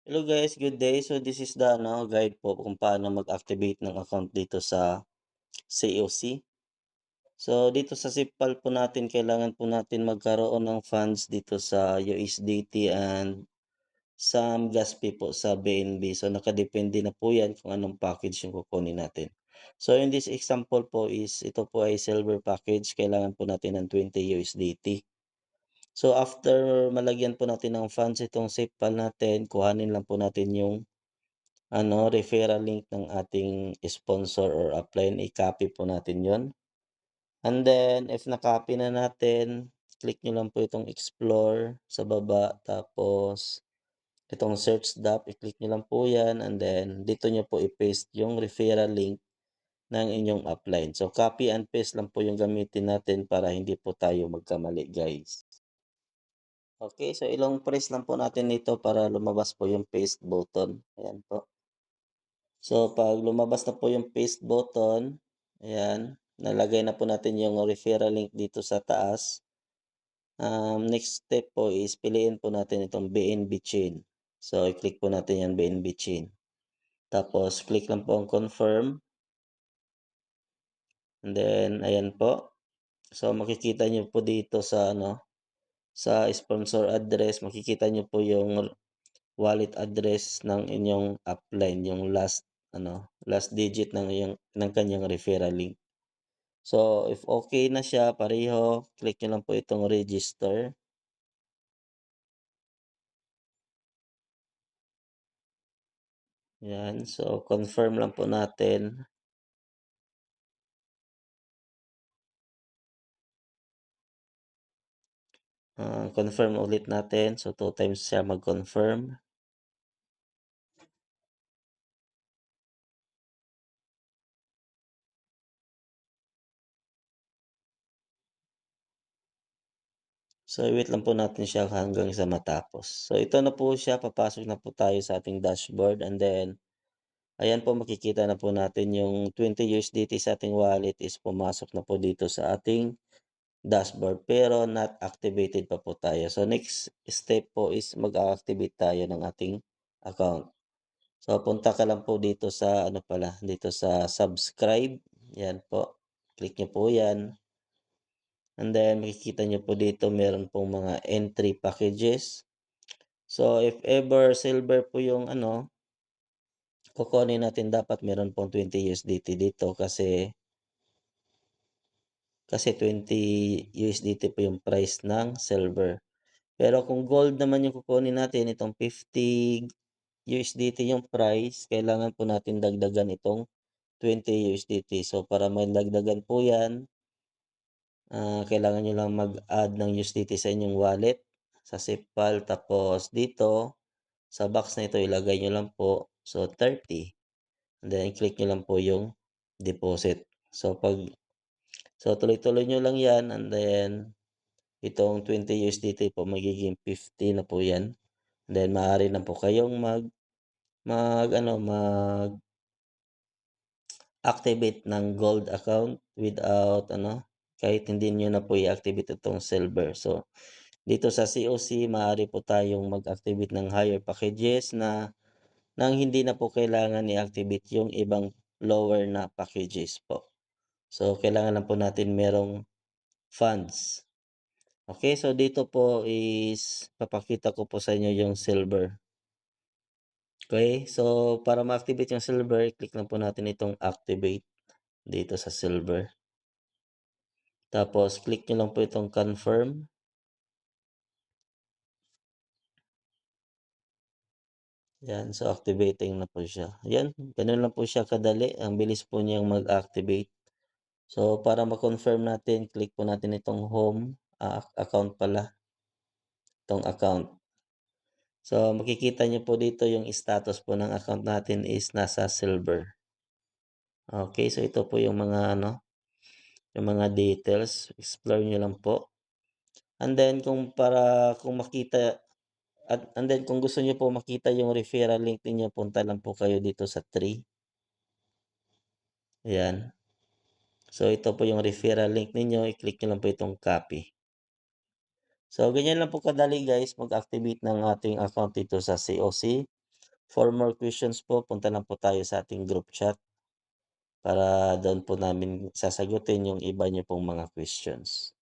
Hello guys, good day. So this is the guide po kung paano mag-activate ng account dito sa COC. So dito sa SIPPAL po natin kailangan po natin magkaroon ng funds dito sa USDT and some gas fee po sa BNB. So nakadepende na po yan kung anong package yung kukunin natin. So in this example po is ito po ay silver package. Kailangan po natin ng 20 USDT. So after malagyan po natin ng funds itong SIPPAL natin, kuhanin lang po natin yung referral link ng ating sponsor or upline, i-copy po natin yon. And then, if na-copy na natin, click nyo lang po itong explore sa baba, tapos itong search dap, i-click nyo lang po yan, and then dito nyo po i-paste yung referral link ng inyong upline. So, copy and paste lang po yung gamitin natin para hindi po tayo magkamali, guys. Okay, so ilong press lang po natin nito para lumabas po yung paste button. Ayan po. So, 'pag lumabas na po yung paste button, ayan, nalagay na po natin yung referral link dito sa taas. Next step po is piliin po natin itong BNB chain. So, i-click po natin yan BNB chain. Tapos, click lang po ang confirm. And then, ayan po. So, makikita nyo po dito sa sa sponsor address, makikita nyo po yung wallet address ng inyong upline, yung last digit ng kanyang referral link. So, if okay na siya pareho, click nyo lang po itong register. Yan, so confirm lang po natin. Confirm ulit natin. So, 2 times siya mag-confirm. So, wait lang po natin siya hanggang sa matapos. So, ito na po siya. Papasok na po tayo sa ating dashboard. And then, ayan po makikita na po natin yung 20 USDT sa ating wallet is pumasok na po dito sa ating dashboard. Pero not activated pa po tayo. So, next step po is mag-activate tayo ng ating account. So, punta ka lang po dito sa dito sa subscribe. Yan po. Click nyo po yan. And then, makikita nyo po dito meron pong mga entry packages. So, if ever silver po yung kukunin natin, dapat meron pong 20 USDT dito kasi 20 USDT po yung price ng silver. Pero kung gold naman yung kukunin natin, itong 50 USDT yung price, kailangan po natin dagdagan itong 20 USDT. So, para madagdagan po yan, kailangan nyo lang mag-add ng USDT sa inyong wallet, sa SIPPAL. Tapos dito, sa box na ito, ilagay nyo lang po. So, 30. And then, click nyo lang po yung deposit. So, tuloy-tuloy nyo lang yan. And then, itong 20 USDT po, magiging 50 na po yan. And then, maaari na po kayong mag-activate ng gold account without kahit hindi nyo na po i-activate itong silver. So, dito sa COC, maaari po tayong mag-activate ng higher packages na nang hindi na po kailangan i-activate yung ibang lower na packages po. So, kailangan lang po natin merong funds. Okay, so dito po is papakita ko po sa inyo yung silver. Okay, so para ma-activate yung silver, click lang po natin itong activate dito sa silver. Tapos, click nyo lang po itong confirm. Yan, so activating na po siya. Yan, ganun lang po siya kadali. Ang bilis po niyang mag-activate. So, para ma-confirm natin, click po natin itong home, account pala, itong account. So, makikita niyo po dito yung status po ng account natin is nasa silver. Okay, so ito po yung mga yung mga details. Explore niyo lang po. And then kung makita and then kung gusto niyo po makita yung referral link niyo, punta lang po kayo dito sa 3. Ayan. So, ito po yung referral link ninyo. I-click nyo lang po itong copy. So, ganyan lang po kadali guys mag-activate ng ating account dito sa COC. For more questions po punta lang po tayo sa ating group chat para doon po namin sasagutin yung iba niyo pong mga questions.